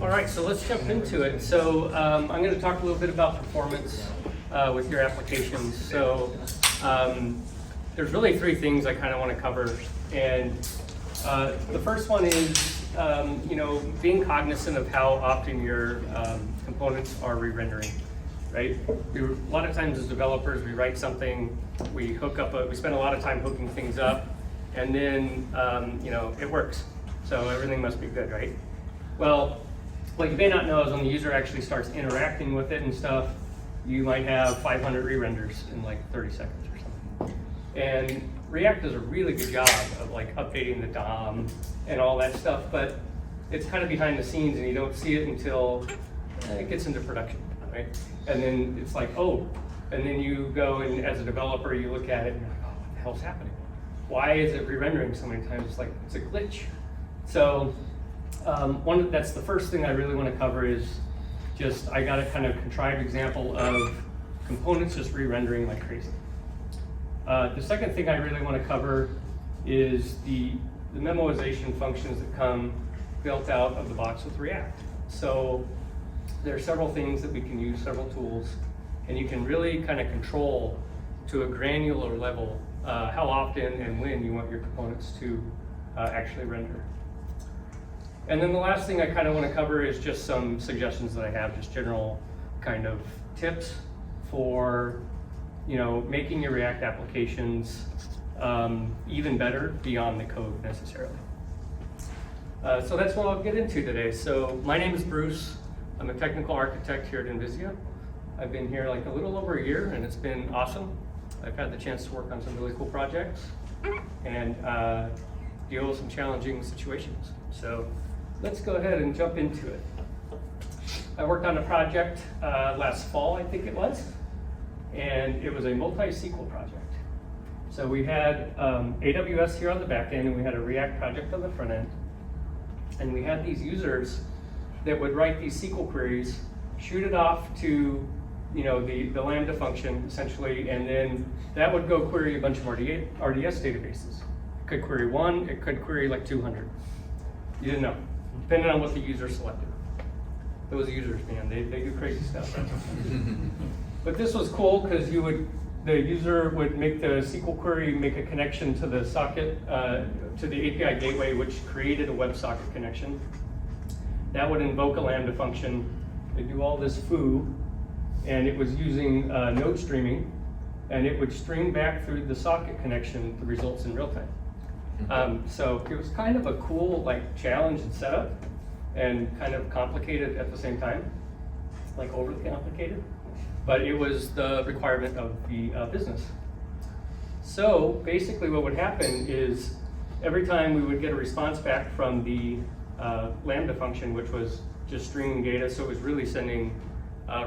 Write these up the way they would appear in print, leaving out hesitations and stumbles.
All right, so let's jump into it. So I'm going to talk a little bit about performance with your applications. So there's really three things I kind of want to cover. And the first one is, being cognizant of how often your components are re-rendering, right? A lot of times as developers, we write something, we spend a lot of time hooking things up, and then, it works. So everything must be good, right? Well, what you may not know is when the user actually starts interacting with it and stuff, you might have 500 re-renders in like 30 seconds or something. And React does a really good job of like updating the DOM and all that stuff, but it's kind of behind the scenes and you don't see it until it gets into production, right? And then it's like, oh, and then you go and as a developer, you look at it and you're like, oh, what the hell's happening? Why is it re-rendering so many times? It's like, it's a glitch. So that's the first thing I really want to cover is just, I got a kind of contrived example of components just re-rendering like crazy. The second thing I really want to cover is the memoization functions that come built out of the box with React. So there are several things that we can use, several tools, and you can really kind of control to a granular level how often and when you want your components to actually render. And then the last thing I kind of want to cover is just some suggestions that I have, just general kind of tips for making your React applications even better beyond the code necessarily. So that's what I'll get into today. So my name is Bruce. I'm a technical architect here at nvisia. I've been here like a little over a year and it's been awesome. I've had the chance to work on some really cool projects and deal with some challenging situations. So let's go ahead and jump into it. I worked on a project last fall, I think it was, and it was a multi-SQL project. So we had AWS here on the back end and we had a React project on the front end. And we had these users that would write these SQL queries, shoot it off to the Lambda function essentially, and then that would go query a bunch of RDS databases. It could query one, it could query like 200. You didn't know, depending on what the user selected. Those users, man, they do crazy stuff. But this was cool because the user would make the SQL query, make a connection to the socket, to the API gateway, which created a WebSocket connection. That would invoke a Lambda function. They do all this foo, and it was using node streaming, and it would stream back through the socket connection the results in real time. So it was kind of a cool challenge and setup, and kind of complicated at the same time, like overly complicated. But it was the requirement of the business. So basically what would happen is every time we would get a response back from the Lambda function, which was just streaming data, so it was really sending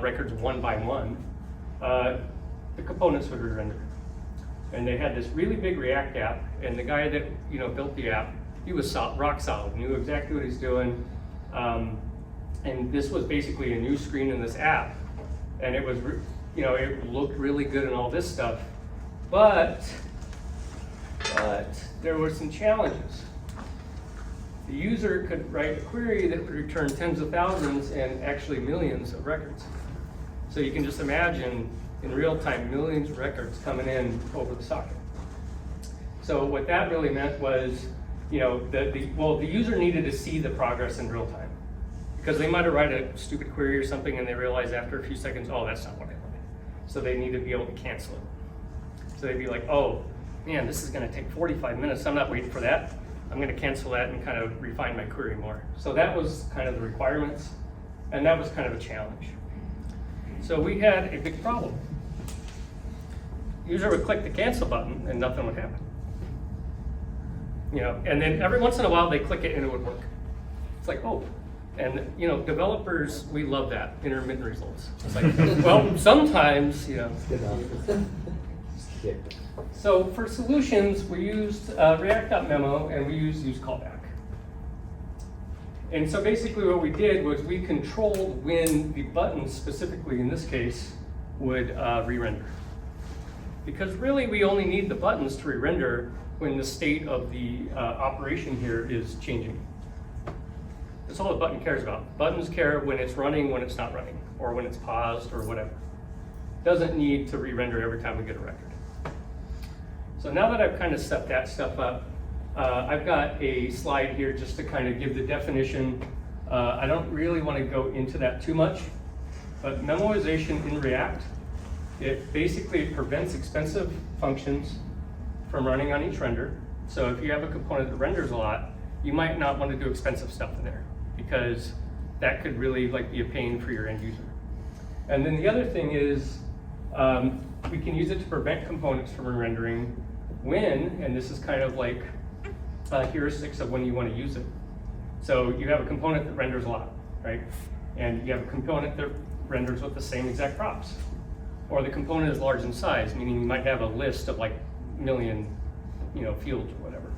records one by one, the components would re-render. And they had this really big React app, and the guy that built the app, he was rock solid, knew exactly what he's doing. And this was basically a new screen in this app. And it was, it looked really good and all this stuff, but there were some challenges. The user could write a query that would return tens of thousands and actually millions of records. So you can just imagine in real time, millions of records coming in over the socket. So what that really meant was, the user needed to see the progress in real time. Because they might have write a stupid query or something and they realize after a few seconds, oh, that's not what I wanted. So they need to be able to cancel it. So they'd be like, oh, man, this is gonna take 45 minutes. I'm not waiting for that. I'm gonna cancel that and kind of refine my query more. So that was kind of the requirements, and that was kind of a challenge. So we had a big problem. User would click the cancel button and nothing would happen. And then every once in a while they click it and it would work. It's like, oh. And developers, we love that, intermittent results. It's like, well, sometimes, So for solutions, we used React.memo and we used UseCallback. And so basically what we did was we controlled when the buttons, specifically in this case, would re-render. Because really we only need the buttons to re-render when the state of the operation here is changing. That's all the button cares about. Buttons care when it's running, when it's not running, or when it's paused, or whatever. Doesn't need to re-render every time we get a record. So now that I've kind of set that stuff up, I've got a slide here just to kind of give the definition. I don't really want to go into that too much, but memoization in React, it basically prevents expensive functions from running on each render. So if you have a component that renders a lot, you might not want to do expensive stuff in there because that could really be a pain for your end user. And then the other thing is we can use it to prevent components from re-rendering when, and this is kind of like heuristics of when you want to use it. So you have a component that renders a lot, right? And you have a component that renders with the same exact props. Or the component is large in size, meaning you might have a list of million fields or whatever.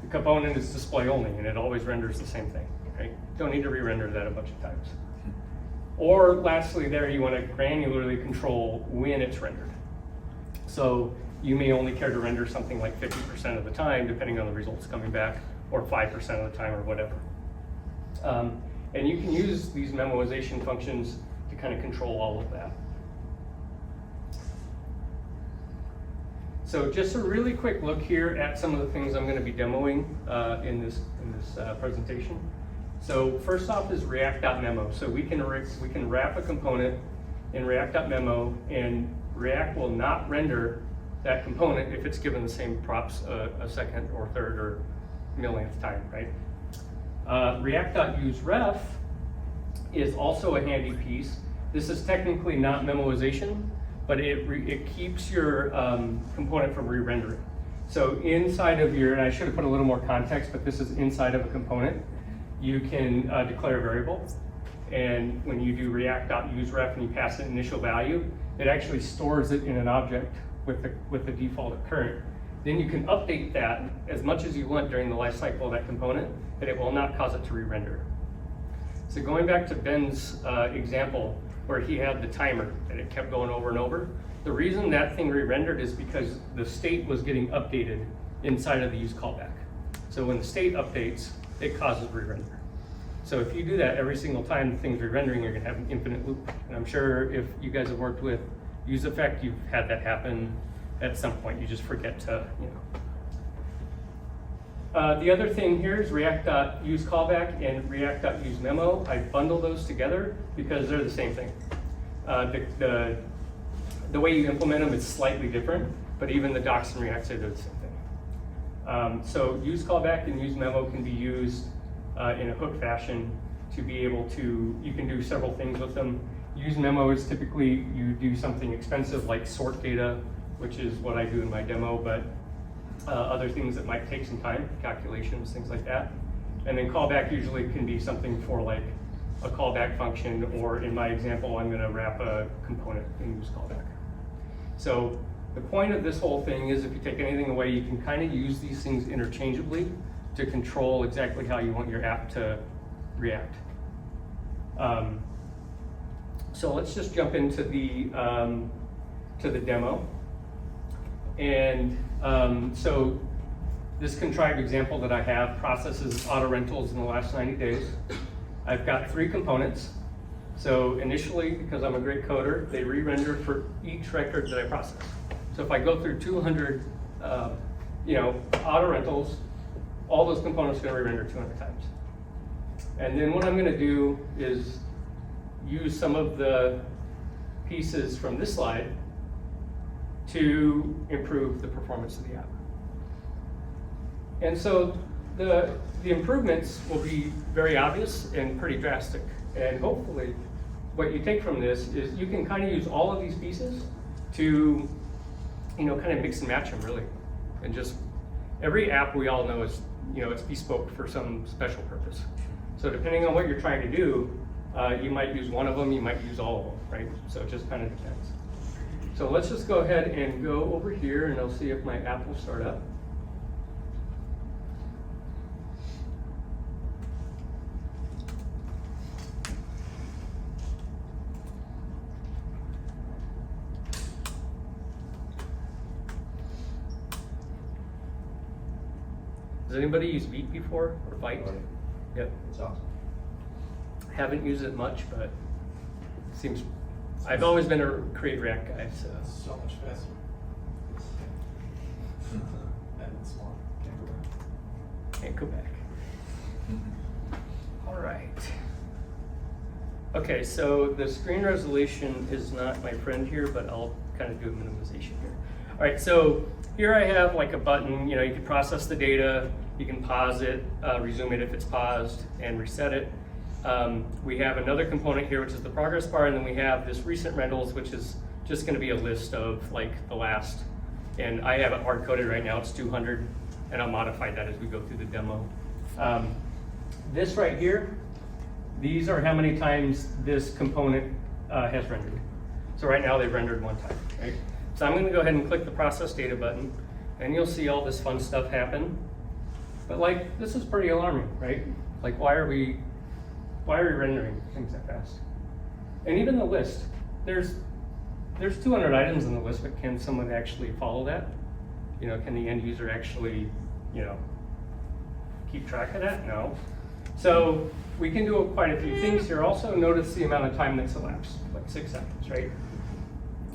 The component is display only, and it always renders the same thing, right? Don't need to re-render that a bunch of times. Or lastly there, you want to granularly control when it's rendered. So you may only care to render something like 50% of the time, depending on the results coming back, or 5% of the time, or whatever. And you can use these memoization functions to kind of control all of that. So just a really quick look here at some of the things I'm going to be demoing in this presentation. So first off is React.memo. So we can wrap a component in React.memo, and React will not render that component if it's given the same props a second or third or millionth time, right? React.useRef is also a handy piece. This is technically not memoization, but it keeps your component from re-rendering. So inside of your, and I should have put a little more context, but this is inside of a component, you can declare a variable. And when you do React.useRef and you pass an initial value, it actually stores it in an object with the default of current. Then you can update that as much as you want during the life cycle of that component, but it will not cause it to re-render. So going back to Ben's example, where he had the timer and it kept going over and over, the reason that thing re-rendered is because the state was getting updated inside of the UseCallback. So when the state updates, it causes re-render. So if you do that every single time the thing's re-rendering, you're gonna have an infinite loop. And I'm sure if you guys have worked with UseEffect, you've had that happen at some point. You just forget to, the other thing here is React.UseCallback and React.UseMemo. I bundle those together because they're the same thing. The way you implement them is slightly different, but even the docs and React say they're the same thing. So UseCallback and UseMemo can be used in a hook fashion to be able to, you can do several things with them. UseMemo is typically you do something expensive like sort data, which is what I do in my demo, but other things that might take some time, calculations, things like that. And then callback usually can be something for like a callback function, or in my example, I'm gonna wrap a component and use callback. So the point of this whole thing is if you take anything away, you can kind of use these things interchangeably to control exactly how you want your app to react. So let's just jump into the demo. And so this contrived example that I have processes auto rentals in the last 90 days. I've got 3 components. So initially, because I'm a great coder, they re-render for each record that I process. So if I go through 200 auto rentals, all those components are going to re-render 200 times. And then what I'm going to do is use some of the pieces from this slide to improve the performance of the app. And so the improvements will be very obvious and pretty drastic. And hopefully what you take from this is you can kind of use all of these pieces to, kind of mix and match them really. And just every app we all know is, it's bespoke for some special purpose. So depending on what you're trying to do, you might use one of them, you might use all of them, right? So it just kind of depends. So let's just go ahead and go over here and I'll see if my app will start up. Has anybody used Beat before or Byte? Yep. It's awesome. Haven't used it much, but seems, I've always been a create React guy, so. So much faster. And it's small. Can't go back. All right. Okay, so the screen resolution is not my friend here, but I'll kind of do a minimization here. All right, so here I have like a button, you can process the data, you can pause it, resume it if it's paused, and reset it. We have another component here, which is the progress bar, and then we have this recent rentals, which is just gonna be a list of like the last, and I have it hard-coded right now, it's 200, and I'll modify that as we go through the demo. This right here, these are how many times this component has rendered. So right now they've rendered one time, right? So I'm gonna go ahead and click the process data button, and you'll see all this fun stuff happen. But like, this is pretty alarming, right? Like, why are we rendering things that fast? And even the list, there's 200 items in the list, but can someone actually follow that? Can the end user actually, keep track of that? No. So we can do quite a few things here. Also notice the amount of time that's elapsed, like 6 seconds, right?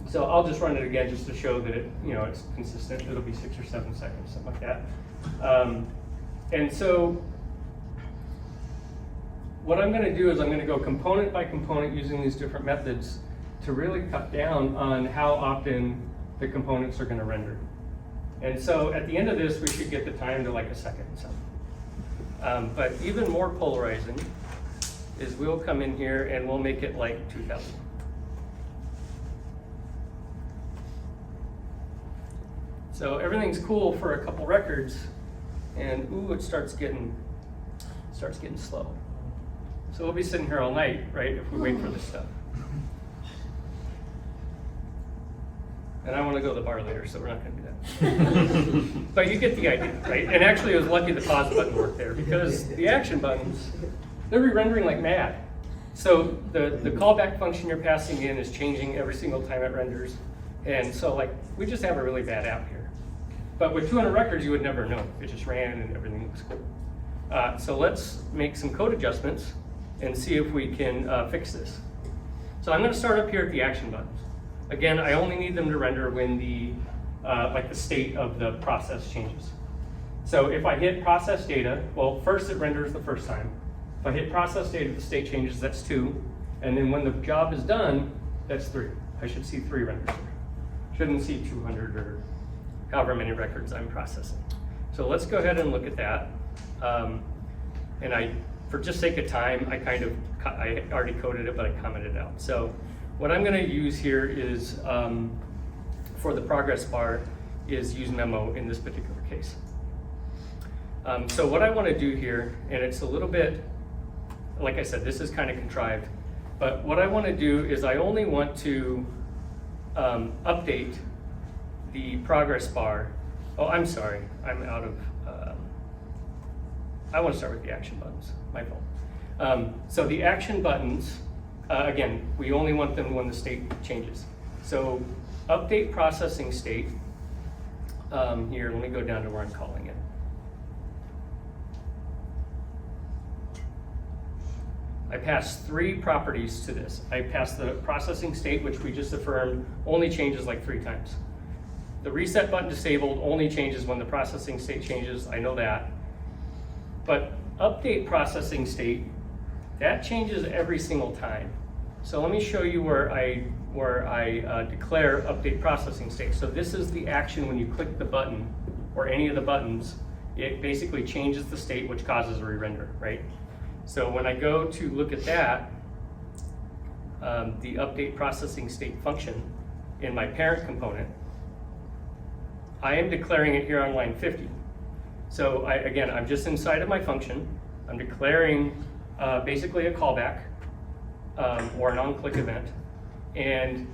So I'll just run it again just to show that it's consistent. It'll be 6 or 7 seconds, something like that. And so what I'm going to do is I'm going to go component by component using these different methods to really cut down on how often the components are going to render. And so at the end of this, we should get the time to like a second or something. But even more polarizing is we'll come in here and we'll make it like 2000. So everything's cool for a couple records, and ooh, it starts getting slow. So we'll be sitting here all night, right, if we wait for this stuff. And I want to go to the bar later, so we're not going to do that. But you get the idea, right? And actually, I was lucky the pause button worked there, because the action buttons, they're re-rendering like mad. So the callback function you're passing in is changing every single time it renders. And so like, we just have a really bad app here. But with 200 records, you would never know. It just ran and everything looks cool. So let's make some code adjustments and see if we can fix this. So I'm going to start up here at the action buttons. Again, I only need them to render when the state of the process changes. So if I hit process data, well, first it renders the first time. If I hit process data, the state changes, that's 2. And then when the job is done, that's 3. I should see 3 renders here. Shouldn't see 200 or however many records I'm processing. So let's go ahead and look at that. And for just sake of time, I already coded it, but I commented it out. So what I'm going to use here is, for the progress bar, is UseMemo in this particular case. So what I want to do here, and it's a little bit, like I said, this is kind of contrived, but what I want to do is I only want to update the progress bar. Oh, I'm sorry, I'm out of, I want to start with the action buttons, my fault. So the action buttons, again, we only want them when the state changes. So update processing state, here, let me go down to where I'm calling it. I pass 3 properties to this. I pass the processing state, which we just affirmed, only changes like 3 times. The reset button disabled only changes when the processing state changes, I know that. But update processing state, that changes every single time. So let me show you where I declare update processing state. So this is the action when you click the button, or any of the buttons, it basically changes the state, which causes a re-render, right? So when I go to look at that, the update processing state function in my parent component, I am declaring it here on line 50. So again, I'm just inside of my function. I'm declaring basically a callback or an on-click event. And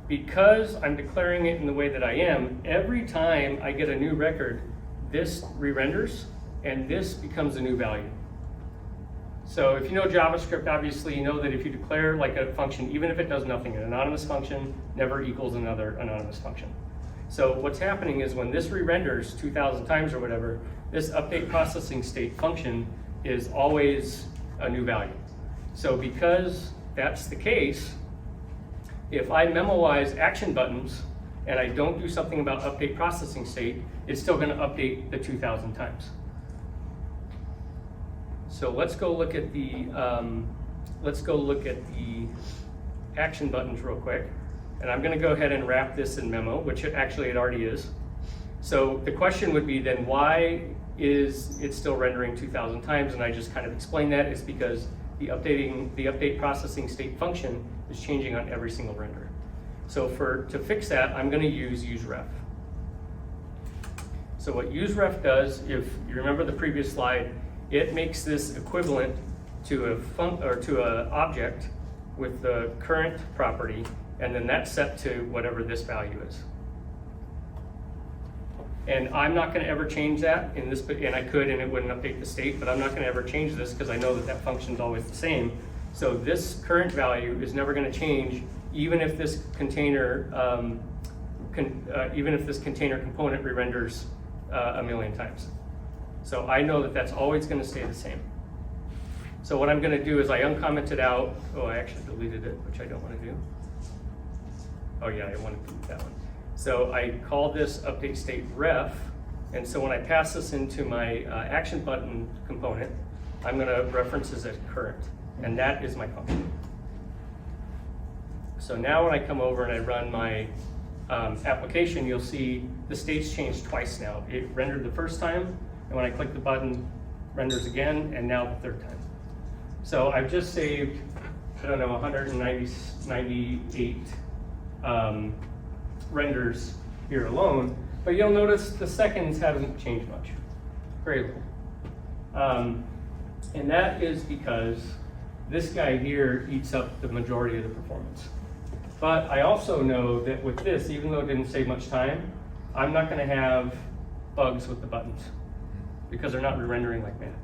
because I'm declaring it in the way that I am, every time I get a new record, this re-renders and this becomes a new value. So if you know JavaScript, obviously you know that if you declare like a function, even if it does nothing, an anonymous function never equals another anonymous function. So what's happening is when this re-renders 2,000 times or whatever, this update processing state function is always a new value. So because that's the case, if I memoize action buttons and I don't do something about update processing state, it's still going to update the 2,000 times. So let's go look at the action buttons real quick. And I'm going to go ahead and wrap this in memo, which it already is. So the question would be then, why is it still rendering 2,000 times? And I just kind of explained that. It's because the update processing state function is changing on every single render. So to fix that, I'm going to use useRef. So what useRef does, if you remember the previous slide, it makes this equivalent to a object with the current property, and then that's set to whatever this value is. And I'm not going to ever change that in this, and I could, and it wouldn't update the state, but I'm not going to ever change this because I know that that function is always the same. So this current value is never going to change, even if this container, component re-renders a million times. So I know that that's always going to stay the same. So what I'm going to do is I uncommented out. Oh, I actually deleted it, which I don't want to do. Oh yeah, I want to delete that one. So I call this update state ref, and so when I pass this into my action button component, I'm going to reference this as current, and that is my function. So now when I come over and I run my application, you'll see the state's changed twice now. It rendered the first time, and when I click the button, renders again, and now the third time. So I've just saved, I don't know, 198 renders here alone, but you'll notice the seconds haven't changed much, very little. And that is because this guy here eats up the majority of the performance. But I also know that with this, even though it didn't save much time, I'm not going to have bugs with the buttons because they're not re-rendering like mad.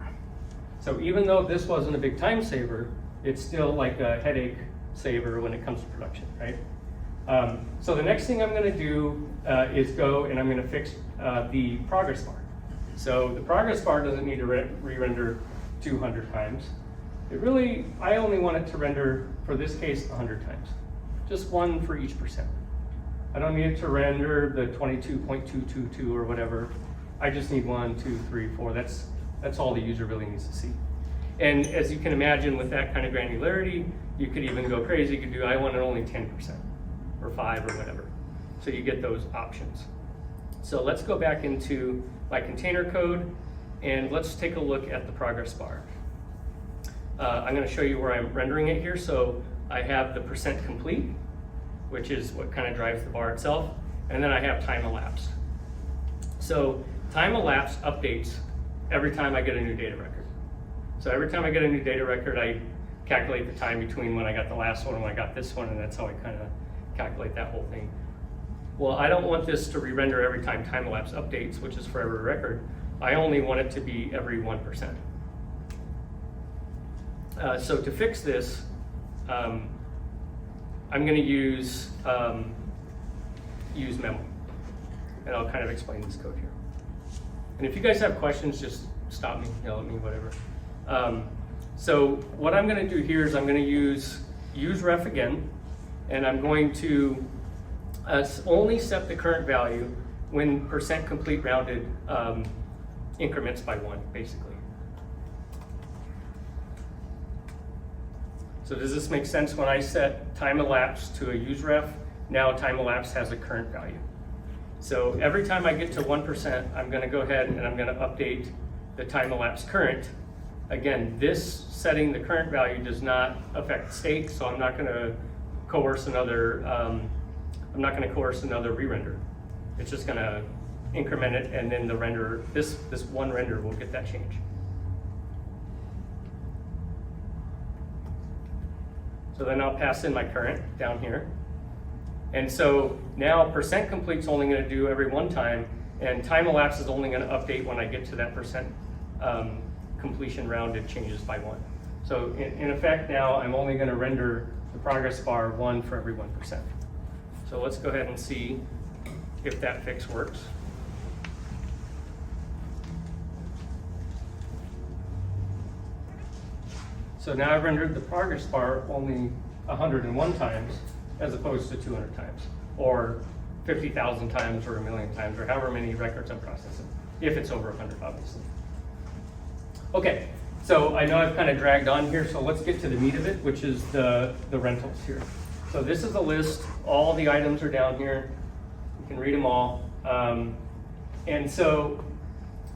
So even though this wasn't a big time saver, it's still like a headache saver when it comes to production, right? So the next thing I'm going to do is go and I'm going to fix the progress bar. So the progress bar doesn't need to re-render 200 times. I only want it to render, for this case, 100 times. Just one for each percent. I don't need it to render the 22.222 or whatever. I just need 1, 2, 3, 4. That's all the user really needs to see. And as you can imagine, with that kind of granularity, you could even go crazy. You could do, I want it only 10% or 5 or whatever. So you get those options. So let's go back into my container code and let's take a look at the progress bar. I'm going to show you where I'm rendering it here. So I have the percent complete, which is what kind of drives the bar itself. And then I have time elapsed. So time elapsed updates every time I get a new data record. So every time I get a new data record, I calculate the time between when I got the last one and when I got this one, and that's how I kind of calculate that whole thing. Well, I don't want this to re-render every time time elapse updates, which is for every record. I only want it to be every 1%. So to fix this, I'm going to use UseMemo, and I'll kind of explain this code here. And if you guys have questions, just stop me, yell at me, whatever. So what I'm going to do here is I'm going to use useRef again, and I'm going to only set the current value when percent complete rounded increments by 1, basically. So does this make sense? When I set time elapse to a useRef, now time elapse has a current value. So every time I get to 1%, I'm going to go ahead and I'm going to update the time elapse current. Again, this setting the current value does not affect state, so I'm not going to coerce another. Re-render. It's just going to increment it, and then the render, this one render will get that change. So then I'll pass in my current down here. And so now percent complete's only going to do every 1 time, and time elapse is only going to update when I get to that percent completion rounded changes by 1. So in effect now, I'm only going to render the progress bar 1 for every 1%. So let's go ahead and see if that fix works. So now I've rendered the progress bar only 101 times as opposed to 200 times, or 50,000 times, or 1,000,000 times, or however many records I'm processing, if it's over 100, obviously. Okay, so I know I've kind of dragged on here, so let's get to the meat of it, which is the rentals here. So this is a list. All the items are down here. You can read them all. And so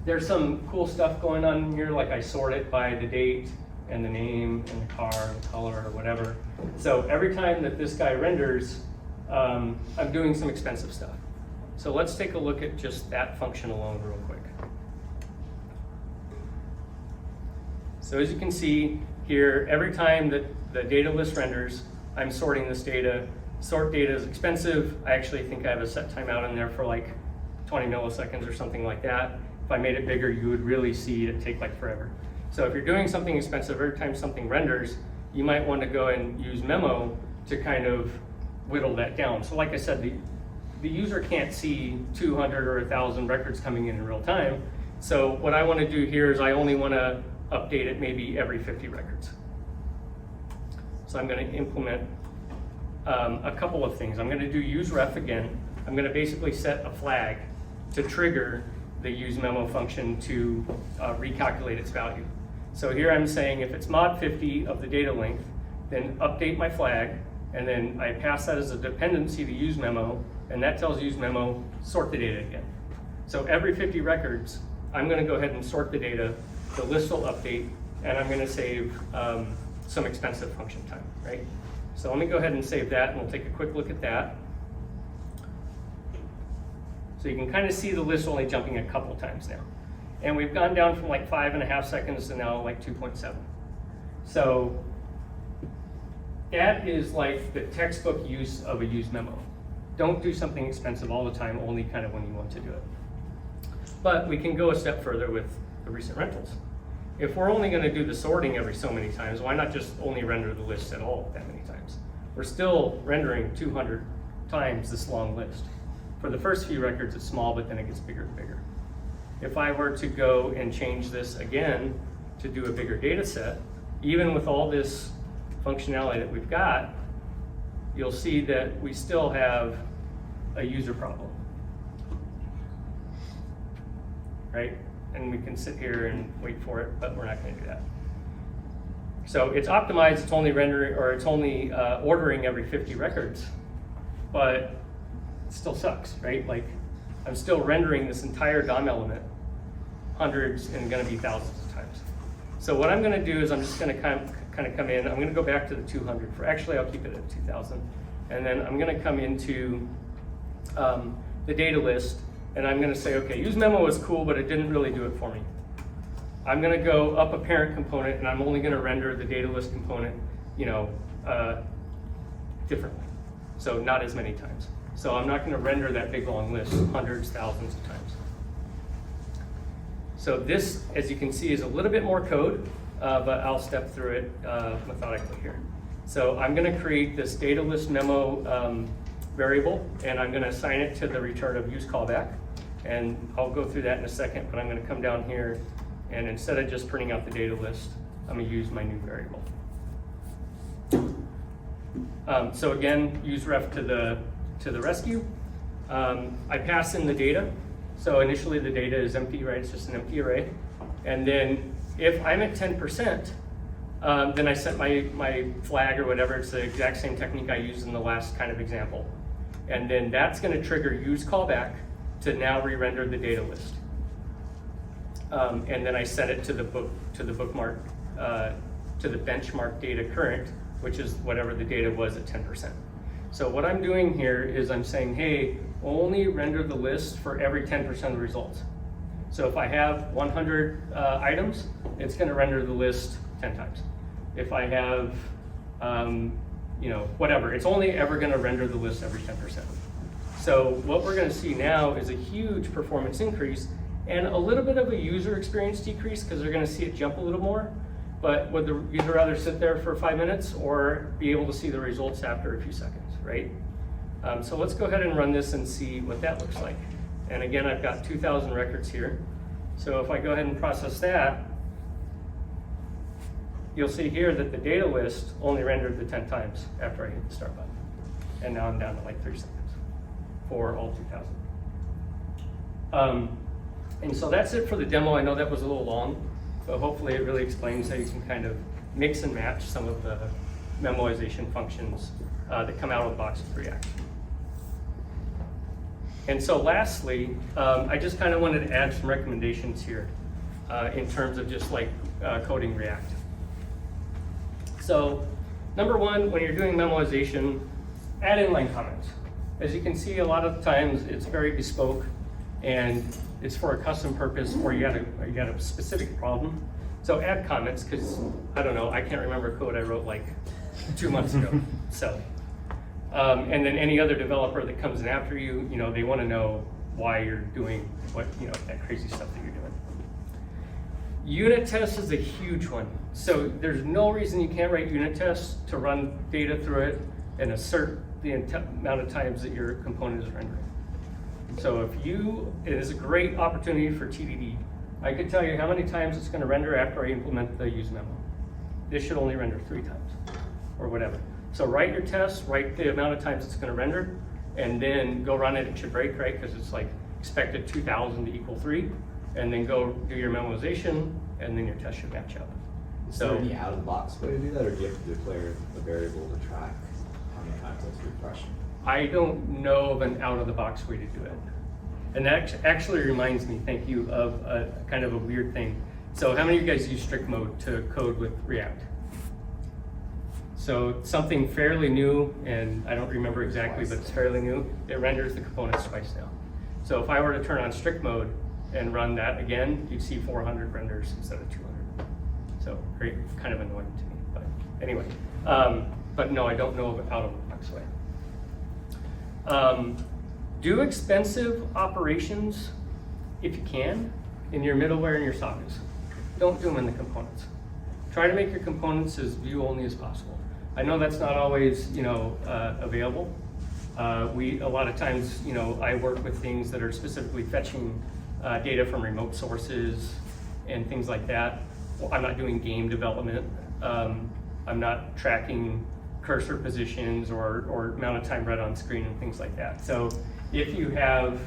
there's some cool stuff going on here, like I sort it by the date and the name and the car and color or whatever. So every time that this guy renders, I'm doing some expensive stuff. So let's take a look at just that function alone real quick. So as you can see here, every time that the data list renders, I'm sorting this data. Sort data is expensive. I actually think I have a set timeout in there for like 20 milliseconds or something like that. If I made it bigger, you would really see it take like forever. So if you're doing something expensive, every time something renders, you might want to go and use Memo to kind of whittle that down. So like I said, the user can't see 200 or 1,000 records coming in real time. So what I want to do here is I only want to update it maybe every 50 records. So I'm going to implement a couple of things. I'm going to do useRef again. I'm going to basically set a flag to trigger the useMemo function to recalculate its value. So here I'm saying if it's mod 50 of the data length, then update my flag, and then I pass that as a dependency to useMemo, and that tells useMemo sort the data again. So every 50 records, I'm going to go ahead and sort the data. The list will update, and I'm going to save some expensive function time, right? So let me go ahead and save that, and we'll take a quick look at that. So you can kind of see the list only jumping a couple times now. And we've gone down from like 5.5 seconds to now like 2.7. So that is like the textbook use of a useMemo. Don't do something expensive all the time, only kind of when you want to do it. But we can go a step further with the recent rentals. If we're only going to do the sorting every so many times, why not just only render the list at all that many times? We're still rendering 200 times this long list. For the first few records, it's small, but then it gets bigger and bigger. If I were to go and change this again to do a bigger data set, even with all this functionality that we've got, you'll see that we still have a user problem, right? And we can sit here and wait for it, but we're not going to do that. So it's optimized, it's only rendering, or it's only ordering every 50 records, but it still sucks, right? Like, I'm still rendering this entire DOM element hundreds and going to be thousands of times. So what I'm going to do is I'm just going to kind of come in. I'm going to go back to the 200. Actually, I'll keep it at 2,000. And then I'm going to come into the data list, and I'm going to say, okay, useMemo is cool, but it didn't really do it for me. I'm going to go up a parent component, and I'm only going to render the data list component, differently. So not as many times. So I'm not going to render that big long list hundreds, thousands of times. So this, as you can see, is a little bit more code, but I'll step through it methodically here. So I'm going to create this data list memo variable, and I'm going to assign it to the return of UseCallback. And I'll go through that in a second, but I'm going to come down here, and instead of just printing out the data list, I'm going to use my new variable. So again, useRef to the rescue. I pass in the data. So initially the data is empty, right? It's just an empty array. And then if I'm at 10%, then I set my flag or whatever. It's the exact same technique I used in the last kind of example. And then that's going to trigger useCallback to now re-render the data list. And then I set it to the bookmark, to the benchmark data current, which is whatever the data was at 10%. So what I'm doing here is I'm saying, hey, only render the list for every 10% of the results. So if I have 100 items, it's going to render the list 10 times. If I have, whatever, it's only ever going to render the list every 10%. So what we're going to see now is a huge performance increase and a little bit of a user experience decrease because they're going to see it jump a little more. But would the user rather sit there for 5 minutes or be able to see the results after a few seconds, right? So let's go ahead and run this and see what that looks like. And again, I've got 2,000 records here. So if I go ahead and process that, you'll see here that the data list only rendered the 10 times after I hit the start button. And now I'm down to like 3 seconds for all 2,000. And so that's it for the demo. I know that was a little long, but hopefully it really explains how you can kind of mix and match some of the memoization functions that come out of the box with React. And so lastly, I just kind of wanted to add some recommendations here in terms of just like coding React. So number one, when you're doing memoization, add inline comments. As you can see, a lot of times it's very bespoke and it's for a custom purpose or you got a specific problem. So add comments, because I don't know, I can't remember code I wrote like 2 months ago. So, and then any other developer that comes in after you, they want to know why you're doing that crazy stuff that you're doing. Unit tests is a huge one. So there's no reason you can't write unit tests to run data through it and assert the amount of times that your component is rendering. So it is a great opportunity for TDD. I could tell you how many times it's going to render after I implement the UseMemo. This should only render 3 times or whatever. So write your tests, write the amount of times it's going to render, and then go run it. It should break, right? Because it's like expected 2,000 to equal 3, and then go do your memoization, and then your test should match up. Is there any out-of-the-box way to do that, or do you have to declare a variable to track how many times it's refreshing? I don't know of an out-of-the-box way to do it. And that actually reminds me, thank you, of a kind of a weird thing. So how many of you guys use strict mode to code with React? So something fairly new, and I don't remember exactly, but it's fairly new. It renders the components twice now. So if I were to turn on strict mode and run that again, you'd see 400 renders instead of 200. So great, kind of annoying to me, but anyway. But no, I don't know of an out-of-the-box way. Do expensive operations, if you can, in your middleware and your sockets. Don't do them in the components. Try to make your components as view-only as possible. I know that's not always, available. A lot of times, I work with things that are specifically fetching data from remote sources and things like that. Well, I'm not doing game development. I'm not tracking cursor positions or amount of time read on screen and things like that. So if you have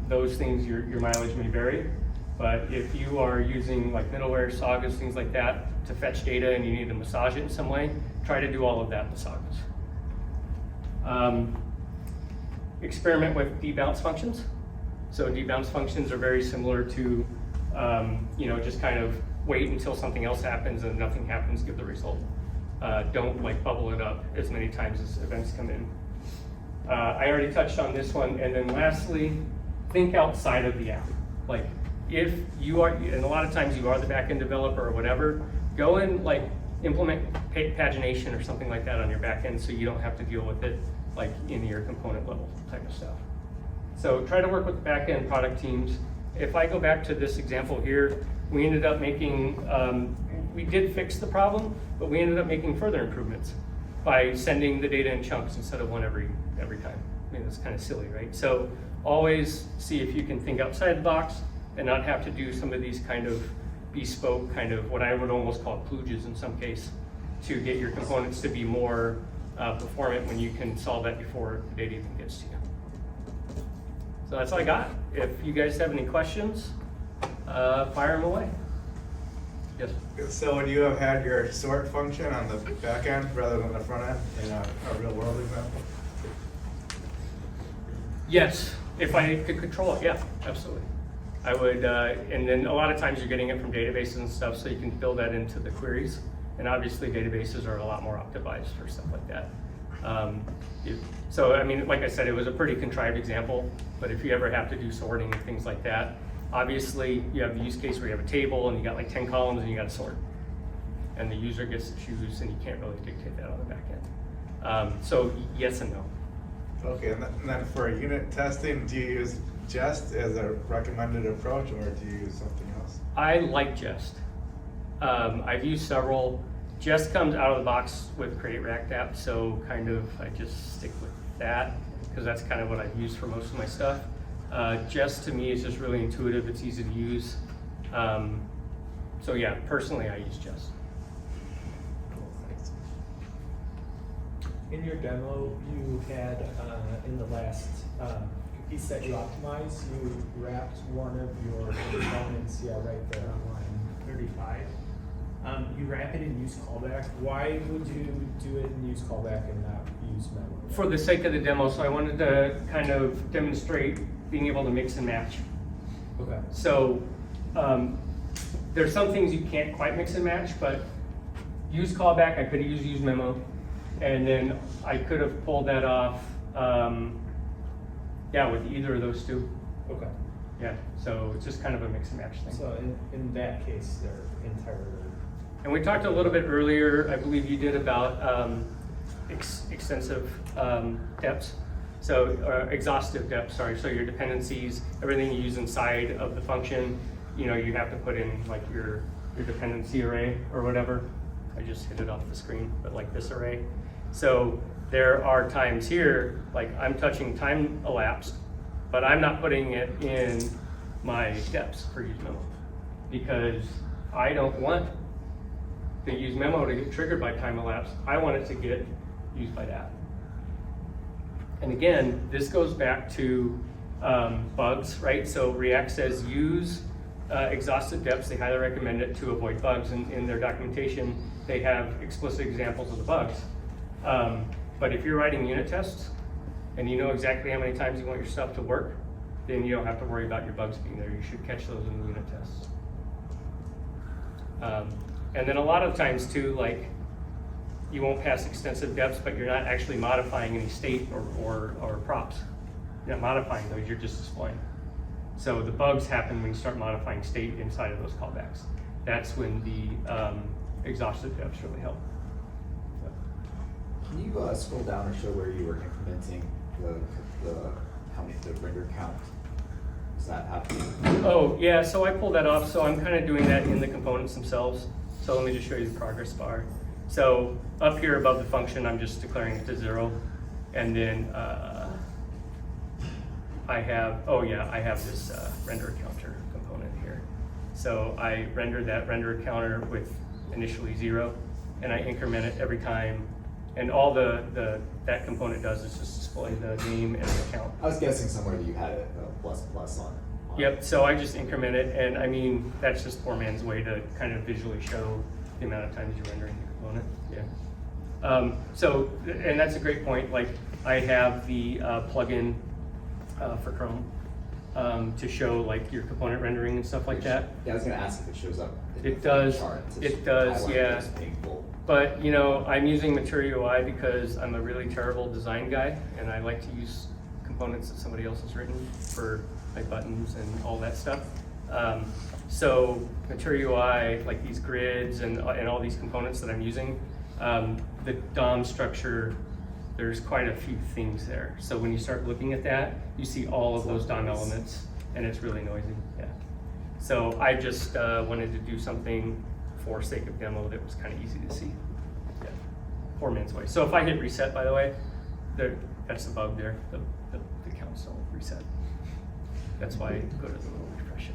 those things, your mileage may vary. But if you are using like middleware, sagas, things like that to fetch data and you need to massage it in some way, try to do all of that in the sagas. Experiment with debounce functions. So debounce functions are very similar to, just kind of wait until something else happens and if nothing happens, give the result. Don't like bubble it up as many times as events come in. I already touched on this one. And then lastly, think outside of the app. Like if you are, and a lot of times you are the backend developer or whatever, go and like implement pagination or something like that on your backend so you don't have to deal with it like in your component level type of stuff. So try to work with the backend product teams. If I go back to this example here, we ended up making, we did fix the problem, but we ended up making further improvements by sending the data in chunks instead of one every time. I mean, that's kind of silly, right? So always see if you can think outside the box and not have to do some of these kind of bespoke, kind of what I would almost call kludges in some case, to get your components to be more performant when you can solve that before the data even gets to you. So that's all I got. If you guys have any questions, fire them away. Yes? So would you have had your sort function on the back end rather than the front end in a real world example? Yes, if I could control it, yeah, absolutely. I would, and then a lot of times you're getting it from databases and stuff, so you can build that into the queries. And obviously databases are a lot more optimized for stuff like that. So I mean, like I said, it was a pretty contrived example, but if you ever have to do sorting and things like that, obviously you have the use case where you have a table and you got like 10 columns and you got to sort. And the user gets to choose and you can't really dictate that on the back end. So yes and no. Okay, and then for unit testing, do you use Jest as a recommended approach or do you use something else? I like Jest. I've used several. Jest comes out of the box with Create React App, so kind of I just stick with that because that's kind of what I've used for most of my stuff. Jest to me is just really intuitive, it's easy to use. So yeah, personally I use Jest. In your demo, you had, in the last piece that you optimized, you wrapped one of your components, right there on line 35. You wrap it in UseCallback. Why would you do it in UseCallback and not UseMemo? For the sake of the demo, so I wanted to kind of demonstrate being able to mix and match. Okay. So there's some things you can't quite mix and match, but UseCallback, I could have used UseMemo, and then I could have pulled that off, with either of those two. Okay. Yeah, so it's just kind of a mix and match thing. So in that case, they're entirely. And we talked a little bit earlier, I believe you did, about extensive depths. So, exhaustive depth, sorry. So your dependencies, everything you use inside of the function, you have to put in like your dependency array or whatever. I just hit it off the screen, but like this array. So there are times here, like I'm touching time elapsed, but I'm not putting it in my depths for UseMemo because I don't want the UseMemo to get triggered by time elapsed. I want it to get used by that. And again, this goes back to bugs, right? So React says use exhaustive depths. They highly recommend it to avoid bugs. And in their documentation, they have explicit examples of the bugs. But if you're writing unit tests and you know exactly how many times you want your stuff to work, then you don't have to worry about your bugs being there. You should catch those in the unit tests. And then a lot of times too, like you won't pass extensive depths, but you're not actually modifying any state or props. You're not modifying those, you're just displaying. So the bugs happen when you start modifying state inside of those callbacks. That's when the exhaustive depths really help. Can you scroll down and show where you were incrementing the render count? Does that happen? Oh, yeah, so I pulled that off. So I'm kind of doing that in the components themselves. So let me just show you the progress bar. So up here above the function, I'm just declaring it to 0. And then I have this render counter component here. So I rendered that render counter with initially 0, and I increment it every time. And all that component does is just display the name and the count. I was guessing somewhere that you had a plus on. Yep, so I just increment it, and I mean, that's just poor man's way to kind of visually show the amount of times you're rendering the component, yeah. And that's a great point, like I have the plugin for Chrome to show like your component rendering and stuff like that. Yeah, I was gonna ask if it shows up. It does, yeah. But I'm using Material UI because I'm a really terrible design guy, and I like to use components that somebody else has written for my buttons and all that stuff. So Material UI, like these grids and all these components that I'm using, the DOM structure, there's quite a few things there. So when you start looking at that, you see all of those DOM elements, and it's really noisy, yeah. So I just wanted to do something for sake of demo that was kind of easy to see. Yeah. Poor man's way. So if I hit reset, by the way, that's the bug there. The counts don't reset. That's why I go to the little refresh it.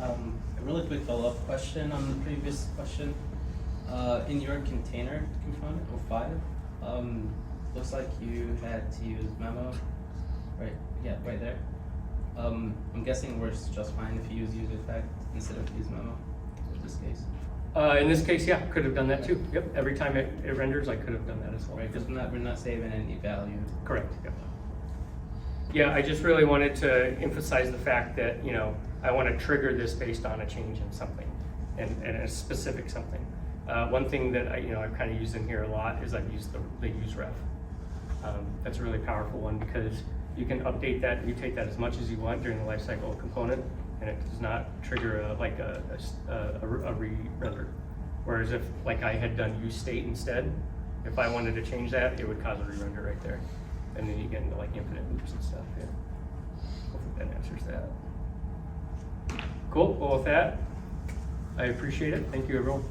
A really quick follow-up question on the previous question. In your container component, 05, looks like you had to use memo, right? Yeah, right there. I'm guessing it works just fine if you use useEffect instead of useMemo in this case. In this case, yeah, could have done that too. Yep, every time it renders, I could have done that as well. Right, because we're not saving any value. Correct, yep. Yeah, I just really wanted to emphasize the fact that, I want to trigger this based on a change in something and a specific something. One thing that I've kind of used in here a lot is I've used the useRef. That's a really powerful one because you can update that and mutate that as much as you want during the lifecycle of a component, and it does not trigger a re-render. Whereas if I had done useState instead, if I wanted to change that, it would cause a re-render right there. And then you get into infinite loops and stuff, yeah. Hopefully that answers that. Cool, well with that, I appreciate it. Thank you everyone.